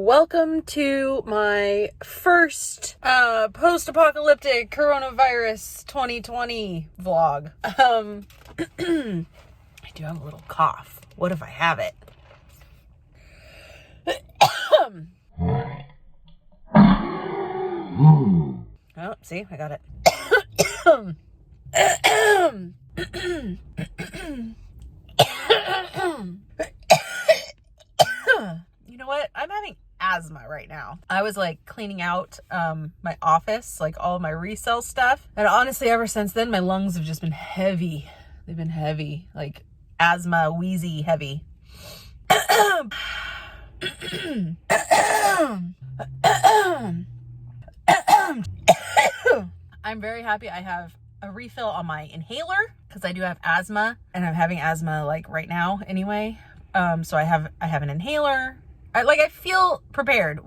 Welcome to my first post-apocalyptic coronavirus 2020 vlog. I do have a little cough. What if I have it? Oh, see, I got it. You know what? I'm having asthma right now. I was like cleaning out my office, like all of my resale stuff. And honestly, ever since then, my lungs have just been heavy. They've been heavy, like asthma, wheezy, heavy. I'm very happy I have a refill on my inhaler because I do have asthma and I'm having asthma like right now anyway. So I have an inhaler. I feel prepared.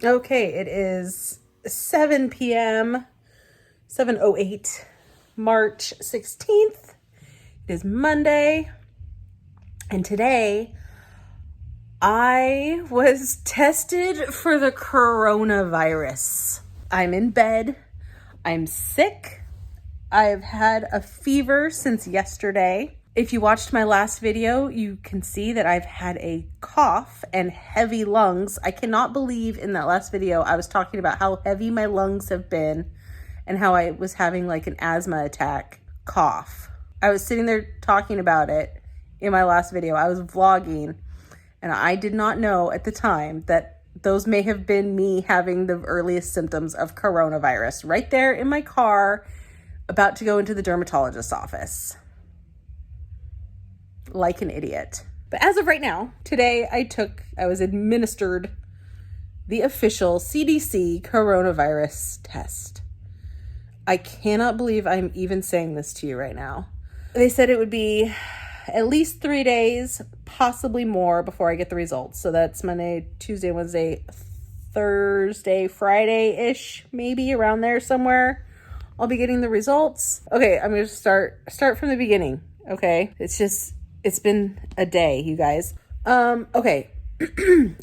Okay, it is 7 p.m., 7:08, March 16th. It is Monday, and today I was tested for the coronavirus. I'm in bed. I'm sick. I've had a fever since yesterday. If you watched my last video, you can see that I've had a cough and heavy lungs. I cannot believe in that last video I was talking about how heavy my lungs have been and how I was having like an asthma attack cough. I was sitting there talking about it in my last video. I was vlogging, and I did not know at the time that those may have been me having the earliest symptoms of coronavirus right there in my car, about to go into the dermatologist's office. Like an idiot. But as of right now, today I was administered the official CDC coronavirus test. I cannot believe I'm even saying this to you right now. They said it would be at least 3 days, possibly more, before I get the results. So that's Monday, Tuesday, Wednesday, Thursday, Friday-ish, maybe around there somewhere. I'll be getting the results. Okay, I'm going to start from the beginning, okay? It's been a day, you guys. Okay.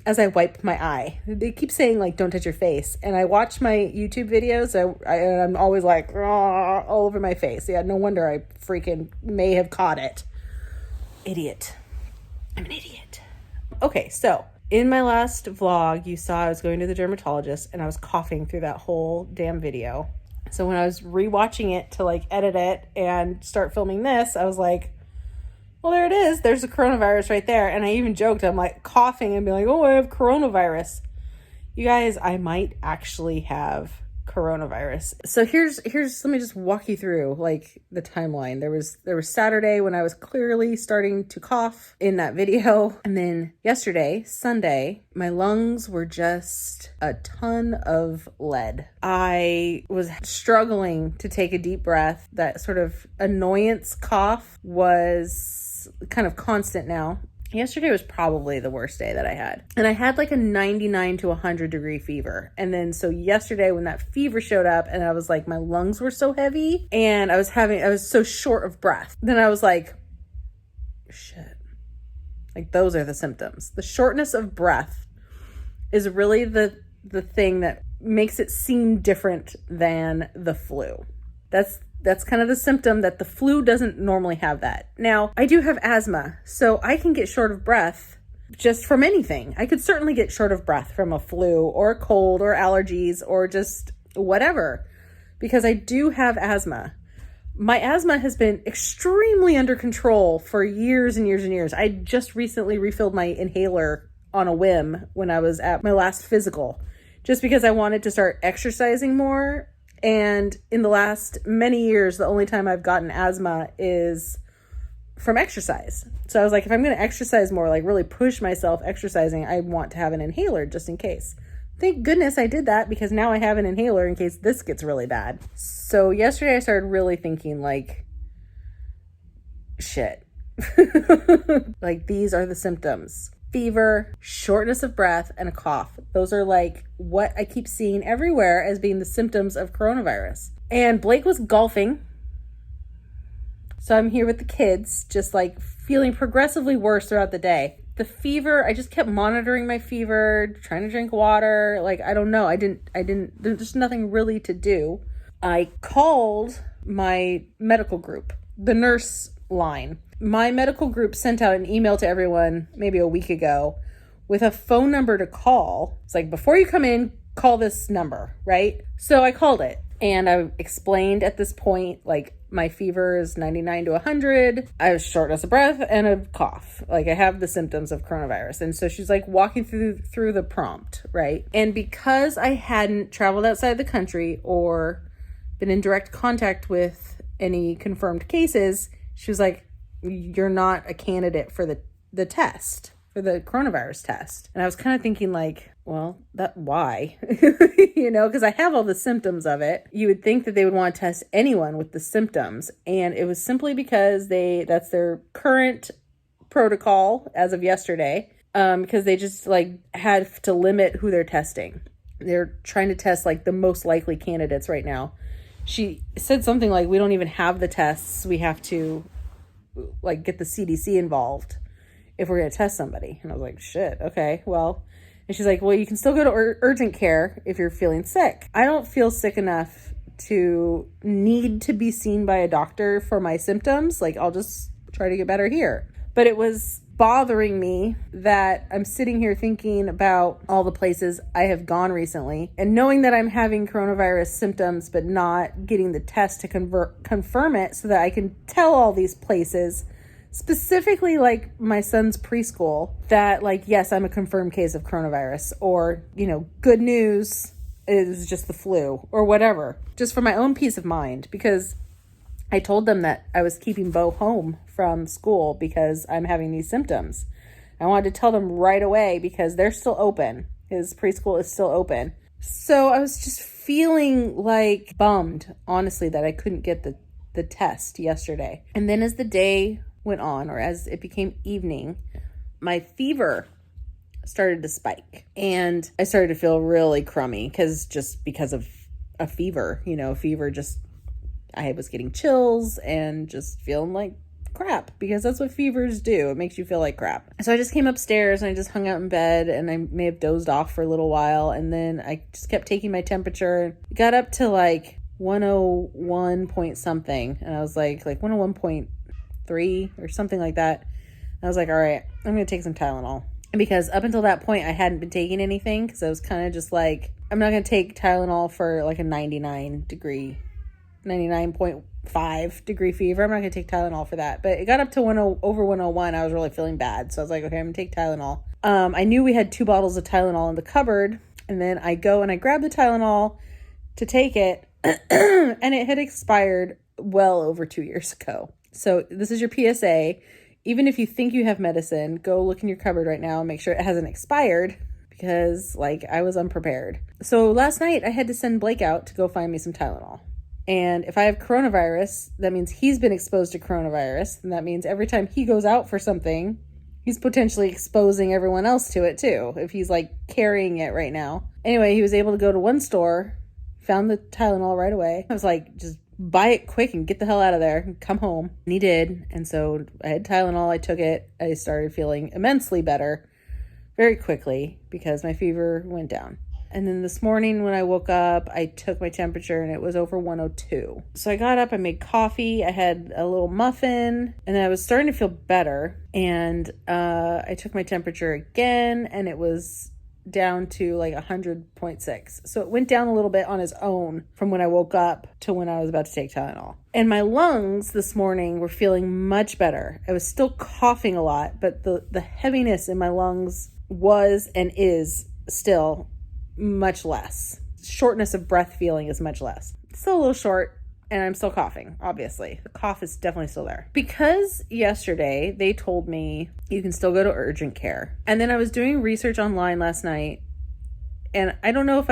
As I wipe my eye, they keep saying like, don't touch your face. And I watch my YouTube videos. I'm always like, all over my face. Yeah, no wonder I freaking may have caught it. Idiot. I'm an idiot. Okay, so in my last vlog, you saw I was going to the dermatologist and I was coughing through that whole damn video. So when I was rewatching it to like edit it and start filming this, I was like, well, there it is. There's the coronavirus right there. And I even joked, I'm like coughing and be like, oh, I have coronavirus. You guys, I might actually have coronavirus. So here's let me just walk you through like the timeline. There was Saturday when I was clearly starting to cough in that video. And then yesterday, Sunday, my lungs were just a ton of lead. I was struggling to take a deep breath. That sort of annoyance cough was kind of constant now. Yesterday was probably the worst day that I had. And I had like a 99 to 100 degree fever. And then so yesterday when that fever showed up and I was like, my lungs were so heavy and I was so short of breath. Then I was like, shit. Like those are the symptoms. The shortness of breath is really the thing that makes it seem different than the flu. That's kind of the symptom that the flu doesn't normally have that. Now, I do have asthma, so I can get short of breath just from anything. I could certainly get short of breath from a flu or a cold or allergies or just whatever, because I do have asthma. My asthma has been extremely under control for years and years and years. I just recently refilled my inhaler on a whim when I was at my last physical, just because I wanted to start exercising more. And in the last many years, the only time I've gotten asthma is from exercise. So I was like, if I'm going to exercise more, like really push myself exercising, I want to have an inhaler just in case. Thank goodness I did that, because now I have an inhaler in case this gets really bad. So yesterday I started really thinking like, shit, like these are the symptoms. Fever, shortness of breath, and a cough. Those are like what I keep seeing everywhere as being the symptoms of coronavirus. And Blake was golfing. So I'm here with the kids, just like feeling progressively worse throughout the day. The fever, I just kept monitoring my fever, trying to drink water. Like, I don't know. There's just nothing really to do. I called my medical group, the nurse line. My medical group sent out an email to everyone maybe a week ago with a phone number to call. It's like, before you come in, call this number, right? So I called it and I explained at this point, like, my fever is 99 to 100. I have shortness of breath and a cough. Like, I have the symptoms of coronavirus. And so she's like walking through the prompt, right? And because I hadn't traveled outside the country or been in direct contact with any confirmed cases, she was like, you're not a candidate for the test, for the coronavirus test. And I was kind of thinking like, well, why? You know, because I have all the symptoms of it. You would think that they would want to test anyone with the symptoms. And it was simply because that's their current protocol as of yesterday, because they just like had to limit who they're testing. They're trying to test like the most likely candidates right now. She said something like, we don't even have the tests. We have to like get the CDC involved if we're going to test somebody. And I was like, shit, okay, well. And she's like, well, you can still go to urgent care if you're feeling sick. I don't feel sick enough to need to be seen by a doctor for my symptoms. Like, I'll just try to get better here. But it was bothering me that I'm sitting here thinking about all the places I have gone recently and knowing that I'm having coronavirus symptoms, but not getting the test to confirm it so that I can tell all these places, specifically like my son's preschool, that like, yes, I'm a confirmed case of coronavirus, or, you know, good news is just the flu or whatever, just for my own peace of mind, because I told them that I was keeping Bo home from school because I'm having these symptoms. I wanted to tell them right away because they're still open. His preschool is still open. So I was just feeling like bummed, honestly, that I couldn't get the test yesterday. And then as the day went on, or as it became evening, my fever started to spike. And I started to feel really crummy because of a fever. You know, fever just... I was getting chills and just feeling like crap, because that's what fevers do. It makes you feel like crap. So I just came upstairs and I just hung out in bed, and I may have dozed off for a little while. And then I just kept taking my temperature. It got up to like 101 point something. And I was like 101.3 or something like that. And I was like, all right, I'm going to take some Tylenol. And because up until that point, I hadn't been taking anything, because I was kind of just like, I'm not going to take Tylenol for like a 99.5 degree fever. I'm not going to take Tylenol for that. But it got up to over 101. I was really feeling bad. So I was like, okay, I'm going to take Tylenol. I knew we had 2 bottles of Tylenol in the cupboard. And then I go and I grab the Tylenol to take it. And it had expired well over 2 years ago. So this is your PSA. Even if you think you have medicine, go look in your cupboard right now and make sure it hasn't expired, because like I was unprepared. So last night I had to send Blake out to go find me some Tylenol. And if I have coronavirus, that means he's been exposed to coronavirus. And that means every time he goes out for something, he's potentially exposing everyone else to it too, if he's like carrying it right now. Anyway, he was able to go to one store, found the Tylenol right away. I was like, just buy it quick and get the hell out of there and come home. And he did. And so I had Tylenol. I took it. I started feeling immensely better very quickly because my fever went down. And then this morning when I woke up, I took my temperature and it was over 102. So I got up, I made coffee, I had a little muffin, and I was starting to feel better. And I took my temperature again and it was down to like 100.6. So it went down a little bit on its own from when I woke up to when I was about to take Tylenol. And my lungs this morning were feeling much better. I was still coughing a lot, but the heaviness in my lungs was and is still much less. Shortness of breath feeling is much less. Still a little short, and I'm still coughing, obviously. The cough is definitely still there. Because yesterday they told me you can still go to urgent care. And then I was doing research online last night, and I don't know if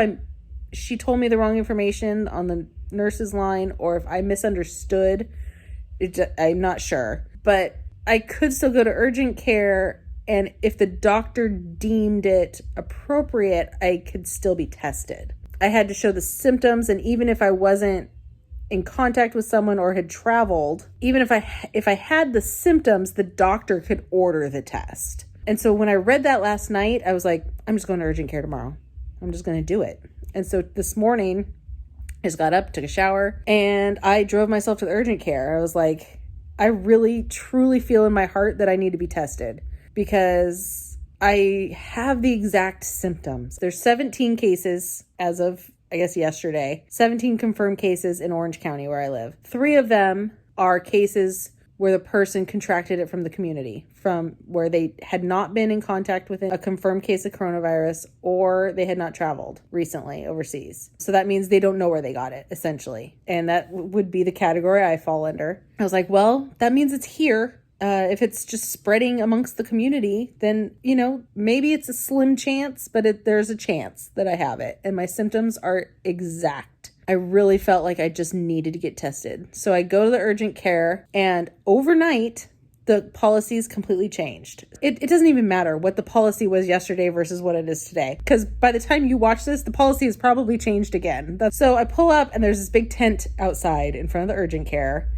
she told me the wrong information on the nurse's line or if I misunderstood. I'm not sure. But I could still go to urgent care, and if the doctor deemed it appropriate, I could still be tested. I had to show the symptoms, and even if I wasn't in contact with someone or had traveled, even if I had the symptoms, the doctor could order the test. And so when I read that last night, I was like, I'm just going to urgent care tomorrow. I'm just going to do it. And so this morning, I just got up, took a shower, and I drove myself to the urgent care. I was like, I really, truly feel in my heart that I need to be tested, because I have the exact symptoms. There's 17 cases as of, I guess, yesterday. 17 confirmed cases in Orange County where I live. 3 of them are cases where the person contracted it from the community, from where they had not been in contact with a confirmed case of coronavirus, or they had not traveled recently overseas. So that means they don't know where they got it, essentially. And that would be the category I fall under. I was like, well, that means it's here. If it's just spreading amongst the community, then, you know, maybe it's a slim chance, but there's a chance that I have it. And my symptoms are exact. I really felt like I just needed to get tested. So I go to the urgent care, and overnight the policies completely changed. It doesn't even matter what the policy was yesterday versus what it is today, because by the time you watch this, the policy has probably changed again. So I pull up and there's this big tent outside in front of the urgent care,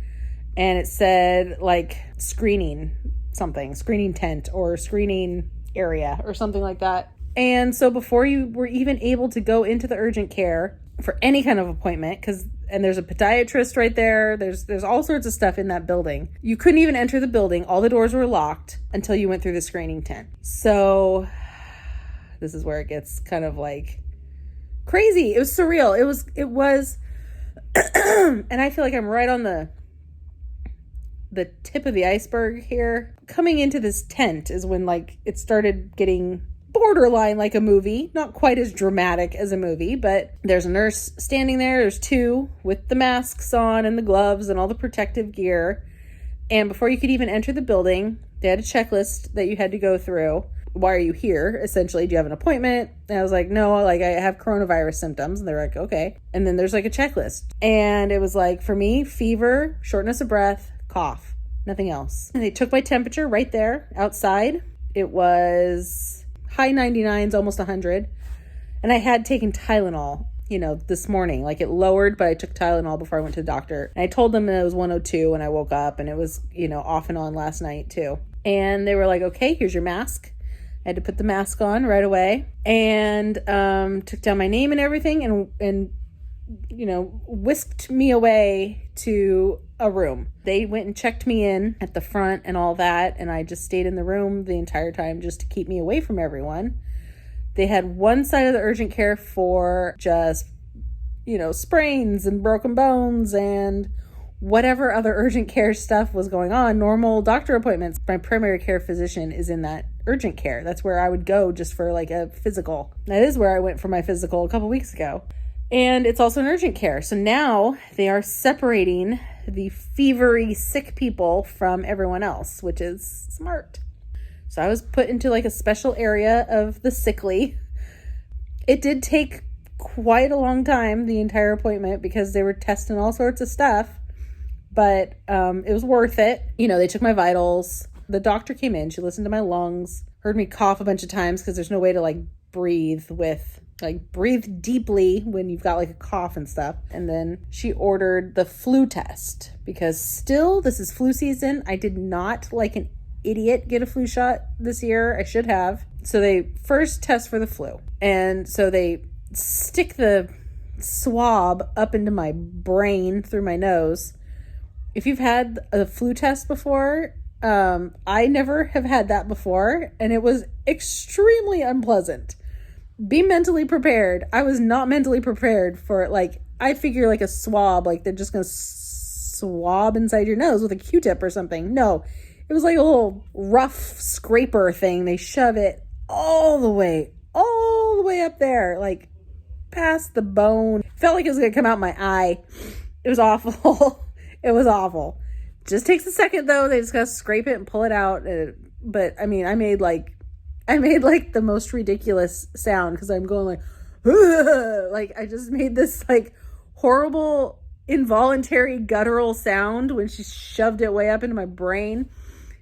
and it said like screening tent or screening area or something like that. And so before you were even able to go into the urgent care for any kind of appointment, and there's a podiatrist right there, there's all sorts of stuff in that building. You couldn't even enter the building. All the doors were locked until you went through the screening tent. So this is where it gets kind of like crazy. It was surreal. It was and I feel like I'm right on the tip of the iceberg here. Coming into this tent is when like it started getting borderline like a movie, not quite as dramatic as a movie, but there's a nurse standing there. There's two with the masks on and the gloves and all the protective gear. And before you could even enter the building, they had a checklist that you had to go through. Why are you here? Essentially, do you have an appointment? And I was like, no, like I have coronavirus symptoms. And they're like, okay. And then there's like a checklist. And it was like, for me, fever, shortness of breath, cough, nothing else. And they took my temperature right there outside. It was high 99s, almost 100. And I had taken Tylenol, this morning. Like it lowered, but I took Tylenol before I went to the doctor. And I told them that it was 102 when I woke up, and it was, off and on last night too. And they were like, okay, here's your mask. I had to put the mask on right away, and took down my name and everything, and whisked me away to a room. They went and checked me in at the front and all that, and I just stayed in the room the entire time just to keep me away from everyone. They had one side of the urgent care for just, sprains and broken bones and whatever other urgent care stuff was going on, normal doctor appointments. My primary care physician is in that urgent care. That's where I would go just for like a physical. That is where I went for my physical a couple weeks ago. And it's also an urgent care. So now they are separating the fevery sick people from everyone else, which is smart. So I was put into like a special area of the sickly. It did take quite a long time, the entire appointment, because they were testing all sorts of stuff. But it was worth it. They took my vitals. The doctor came in. She listened to my lungs, heard me cough a bunch of times because there's no way to like breathe deeply when you've got like a cough and stuff. And then she ordered the flu test because still this is flu season. I did not, like an idiot, get a flu shot this year. I should have. So they first test for the flu. And so they stick the swab up into my brain through my nose. If you've had a flu test before, I never have had that before, and it was extremely unpleasant. Be mentally prepared. I was not mentally prepared for I figure like a swab, like they're just going to swab inside your nose with a Q-tip or something. No, it was like a little rough scraper thing. They shove it all the way up there, like past the bone. Felt like it was going to come out my eye. It was awful. It was awful. Just takes a second though. They just gotta scrape it and pull it out. But I mean, I made like the most ridiculous sound because I'm going like, ugh! Like I just made this like horrible involuntary guttural sound when she shoved it way up into my brain,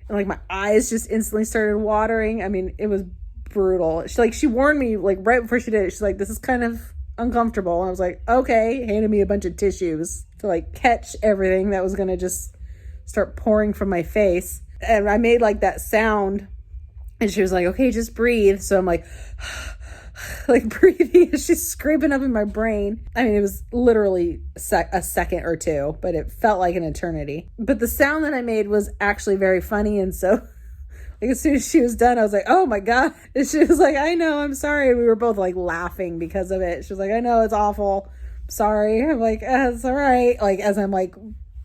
and like my eyes just instantly started watering. I mean, it was brutal. She warned me like right before she did it. She's like, this is kind of uncomfortable. And I was like, okay, handed me a bunch of tissues to like catch everything that was gonna just start pouring from my face. And I made like that sound, and she was like, okay, just breathe. So I'm like like breathing as she's scraping up in my brain. I mean, it was literally a second or two, but it felt like an eternity. But the sound that I made was actually very funny. And so like as soon as she was done, I was like, oh my God. And she was like, I know, I'm sorry. And we were both like laughing because of it. She was like, I know, it's awful. Sorry. I'm like, it's all right. Like as I'm like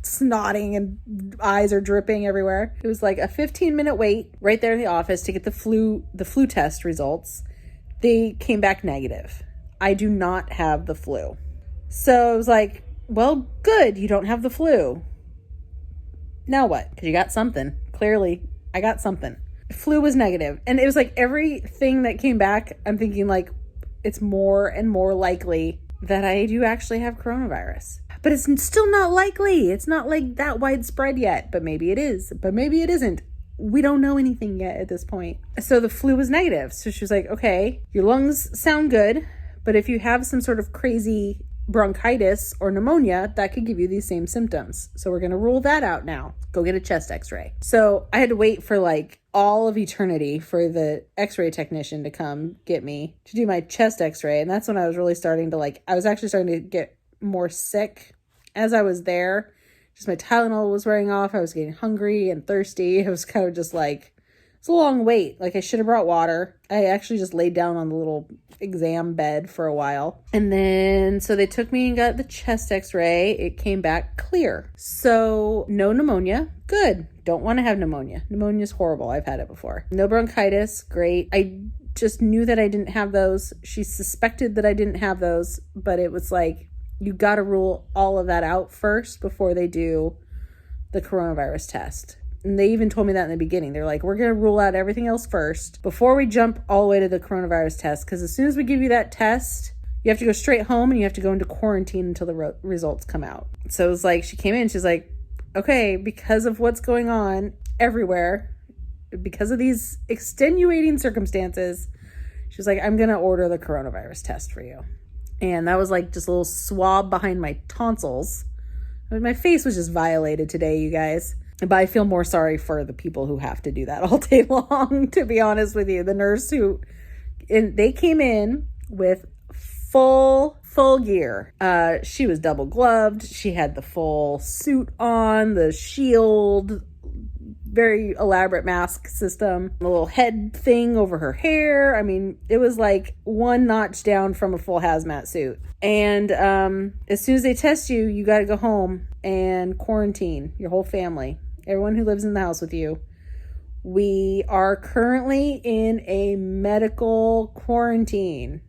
snotting and eyes are dripping everywhere. It was like a 15-minute wait right there in the office to get the flu test results. They came back negative. I do not have the flu. So I was like, well, good. You don't have the flu. Now what? Because you got something. Clearly, I got something. Flu was negative. And it was like everything that came back, I'm thinking like it's more and more likely that I do actually have coronavirus. But it's still not likely. It's not like that widespread yet. But maybe it is. But maybe it isn't. we don't know anything yet at this point. So the flu was negative. So she was like, okay, your lungs sound good, but if you have some sort of crazy bronchitis or pneumonia, that could give you these same symptoms. So we're going to rule that out now. Go get a chest x-ray. So I had to wait for like all of eternity for the x-ray technician to come get me to do my chest x-ray. And that's when I was really starting to I was actually starting to get more sick as I was there. Just my Tylenol was wearing off. I was getting hungry and thirsty. I was kind of just like, it's a long wait. Like I should have brought water. I actually just laid down on the little exam bed for a while. And then, so they took me and got the chest x-ray. It came back clear. So no pneumonia. Good. Don't want to have pneumonia. Pneumonia is horrible. I've had it before. No bronchitis. Great. I just knew that I didn't have those. She suspected that I didn't have those, but it was like, you got to rule all of that out first before they do the coronavirus test. And they even told me that in the beginning. They're like, we're going to rule out everything else first before we jump all the way to the coronavirus test. Because as soon as we give you that test, you have to go straight home and you have to go into quarantine until the results come out. So it was like, she came in, she's like, okay, because of what's going on everywhere, because of these extenuating circumstances, she was like, I'm going to order the coronavirus test for you. And that was like just a little swab behind my tonsils. I mean, my face was just violated today, you guys. But I feel more sorry for the people who have to do that all day long, to be honest with you. The nurse they came in with full gear. She was double gloved. She had the full suit on, the shield, very elaborate mask system, a little head thing over her hair. I mean, it was like one notch down from a full hazmat suit. And as soon as they test you, you got to go home and quarantine your whole family. Everyone who lives in the house with you. We are currently in a medical quarantine.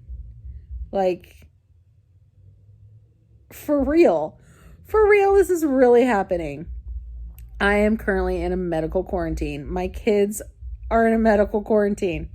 Like, for real. For real, this is really happening. I am currently in a medical quarantine. My kids are in a medical quarantine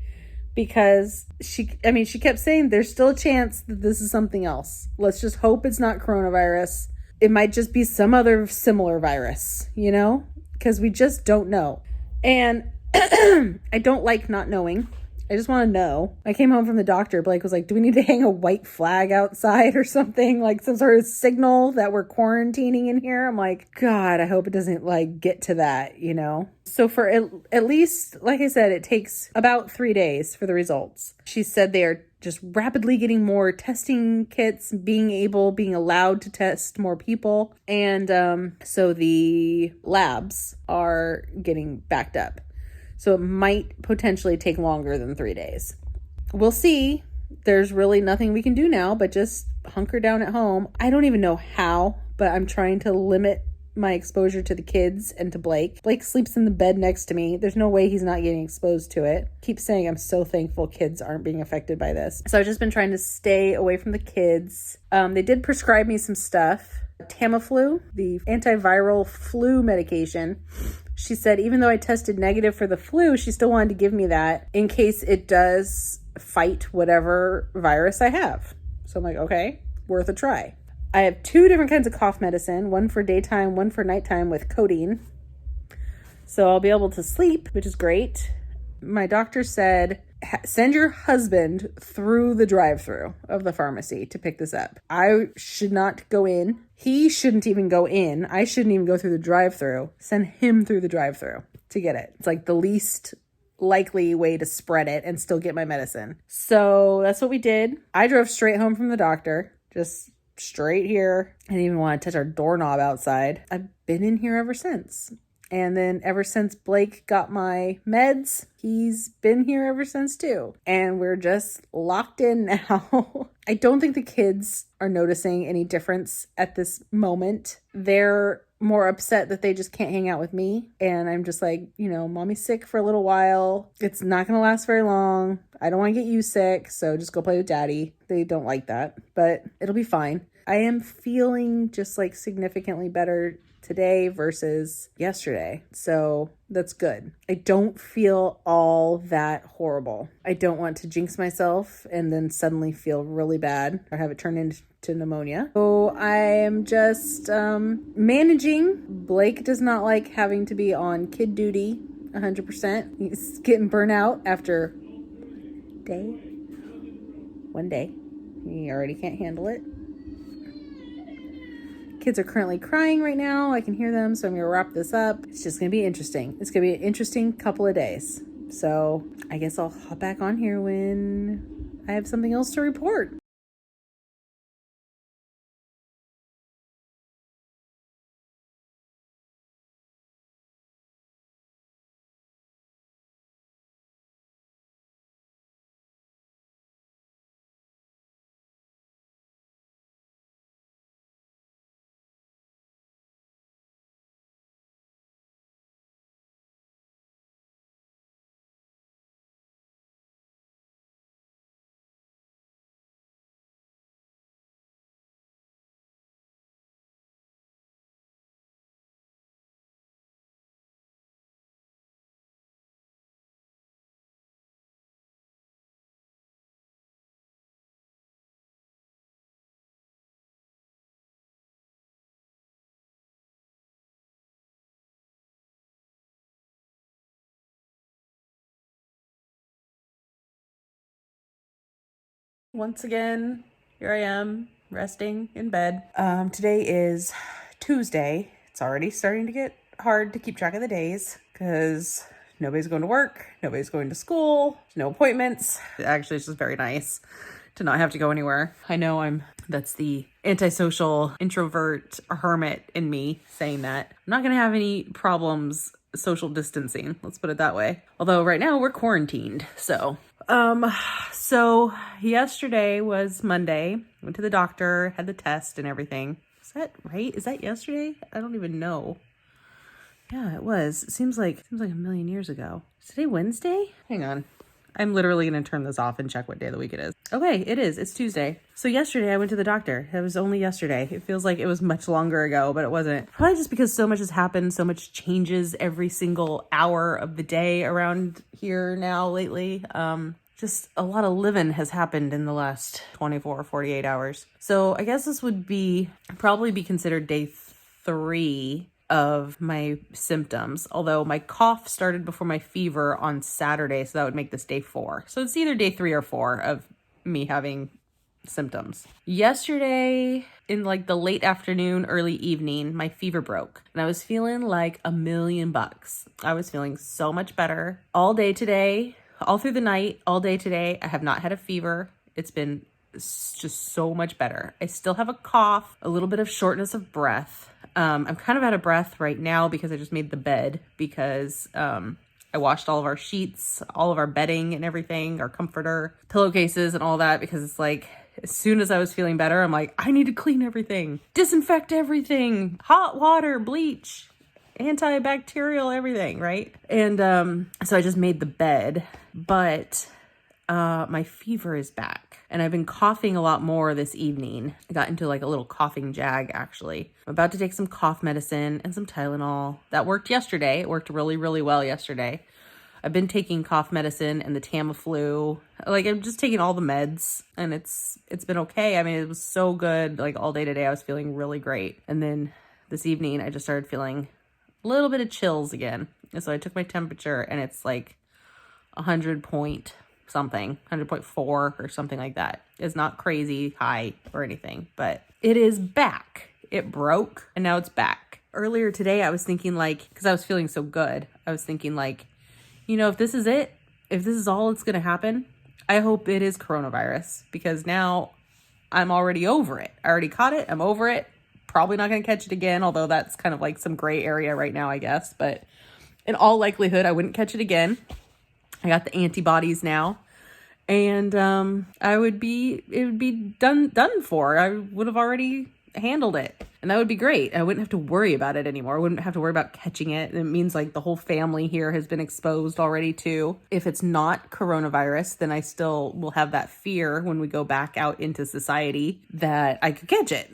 because she kept saying there's still a chance that this is something else. Let's just hope it's not coronavirus. It might just be some other similar virus, because we just don't know. And I don't like not knowing. I just want to know. I came home from the doctor. Blake was like, do we need to hang a white flag outside or something? Like some sort of signal that we're quarantining in here? I'm like, God, I hope it doesn't get to that, So for at least, like I said, it takes about 3 days for the results. She said they are just rapidly getting more testing kits, being allowed to test more people. And so the labs are getting backed up. So it might potentially take longer than 3 days. We'll see. There's really nothing we can do now but just hunker down at home. I don't even know how, but I'm trying to limit my exposure to the kids and to Blake. Blake sleeps in the bed next to me. There's no way he's not getting exposed to it. Keep saying I'm so thankful kids aren't being affected by this. So I've just been trying to stay away from the kids. They did prescribe me some stuff. Tamiflu, the antiviral flu medication. She said even though I tested negative for the flu, she still wanted to give me that in case it does fight whatever virus I have. So I'm like, okay, worth a try. I have 2 different kinds of cough medicine, one for daytime, one for nighttime with codeine. So I'll be able to sleep, which is great. My doctor said, send your husband through the drive-thru of the pharmacy to pick this up. I should not go in. He shouldn't even go in. I shouldn't even go through the drive-thru. Send him through the drive-thru to get it. It's like the least likely way to spread it and still get my medicine. So that's what we did. I drove straight home from the doctor, just straight here. I didn't even want to touch our doorknob outside. I've been in here ever since. And then ever since Blake got my meds, he's been here ever since too. And we're just locked in now. I don't think the kids are noticing any difference at this moment. They're more upset that they just can't hang out with me. And I'm just like, mommy's sick for a little while. It's not going to last very long. I don't want to get you sick. So just go play with daddy. They don't like that, but it'll be fine. I am feeling just significantly better today versus yesterday. So that's good. I don't feel all that horrible. I don't want to jinx myself and then suddenly feel really bad or have it turn into pneumonia. So I am just managing. Blake does not like having to be on kid duty 100%. He's getting burnt out after one day. He already can't handle it. Kids are currently crying right now. I can hear them, so I'm gonna wrap this up. It's just gonna be interesting. It's gonna be an interesting couple of days. So I guess I'll hop back on here when I have something else to report. Once again, here I am, resting in bed. Today is Tuesday. It's already starting to get hard to keep track of the days because nobody's going to work, nobody's going to school, no appointments. Actually, it's just very nice to not have to go anywhere. I know that's the antisocial introvert hermit in me saying that. I'm not gonna have any problems social distancing, let's put it that way. Although right now we're quarantined, so yesterday was Monday. Went to the doctor, had the test and everything. Is that right? Is that yesterday? I don't even know. Yeah, it was. It seems like a million years ago. Is today Wednesday? Hang on. I'm literally going to turn this off and check what day of the week it is. Okay, it is. It's Tuesday. So yesterday I went to the doctor. It was only yesterday. It feels like it was much longer ago, but it wasn't. Probably just because so much has happened, so much changes every single hour of the day around here now lately. Just a lot of living has happened in the last 24 or 48 hours. So I guess this would probably be considered day 3 of my symptoms, although my cough started before my fever on Saturday, so that would make this day 4. So it's either day 3 or 4 of me having symptoms. Yesterday, in like the late afternoon, early evening, my fever broke and I was feeling like $1,000,000. I was feeling so much better all day today, all through the night, all day today. I have not had a fever. It's been just so much better. I still have a cough, a little bit of shortness of breath. I'm kind of out of breath right now because I just made the bed because I washed all of our sheets, all of our bedding and everything, our comforter, pillowcases and all that, because it's like as soon as I was feeling better, I'm like, I need to clean everything, disinfect everything, hot water, bleach, antibacterial, everything, right? And so I just made the bed, but my fever is back. And I've been coughing a lot more this evening. I got into like a little coughing jag, actually. I'm about to take some cough medicine and some Tylenol. That worked yesterday. It worked really, really well yesterday. I've been taking cough medicine and the Tamiflu. Like, I'm just taking all the meds and it's been okay. I mean, it was so good. Like all day today, I was feeling really great. And then this evening, I just started feeling a little bit of chills again. And so I took my temperature and it's like 100 point something, 100.4 or something like that. It's not crazy high or anything, but it is back. It broke and now it's back. Earlier today, I was thinking like, because I was feeling so good, I was thinking like, you know, if this is it, if this is all that's going to happen, I hope it is coronavirus, because now I'm already over it. I already caught it. I'm over it. Probably not going to catch it again, although that's kind of like some gray area right now, I guess. But in all likelihood, I wouldn't catch it again. I got the antibodies now, and it would be done for. I would have already handled it, and that would be great. I wouldn't have to worry about it anymore. I wouldn't have to worry about catching it. It means like the whole family here has been exposed already too. If it's not coronavirus, then I still will have that fear when we go back out into society that I could catch it,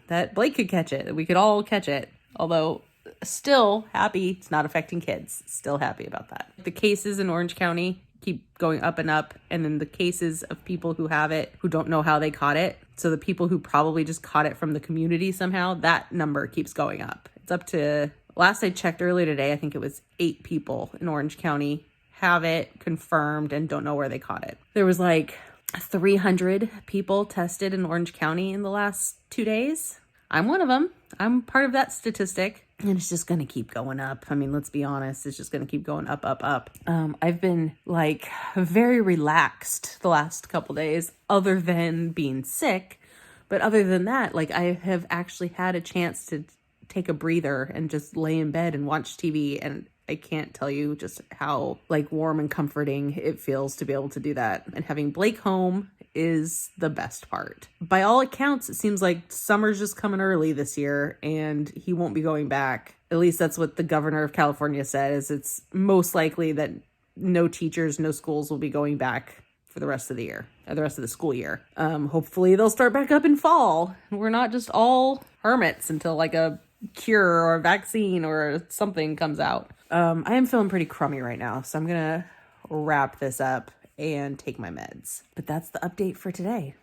that Blake could catch it, that we could all catch it. Although still happy it's not affecting kids. Still happy about that. The cases in Orange County keep going up and up, and then the cases of people who have it who don't know how they caught it, so the people who probably just caught it from the community somehow, that number keeps going up. It's up to Last I checked earlier today, I think it was 8 people in Orange County have it confirmed and don't know where they caught it. There was like 300 people tested in Orange County in the last 2 days. I'm one of them. I'm part of that statistic. And it's just going to keep going up. I mean, let's be honest. It's just going to keep going up, up, up. I've been like very relaxed the last couple days other than being sick. But other than that, like I have actually had a chance to take a breather and just lay in bed and watch TV. And I can't tell you just how like warm and comforting it feels to be able to do that. And having Blake home is the best part. By all accounts, it seems like summer's just coming early this year and he won't be going back. At least that's what the governor of California said, is it's most likely that no teachers, no schools will be going back for the rest of the year, or the rest of the school year. Hopefully they'll start back up in fall. We're not just all hermits until like a cure or a vaccine or something comes out. I am feeling pretty crummy right now, so I'm gonna wrap this up and take my meds. But that's the update for today.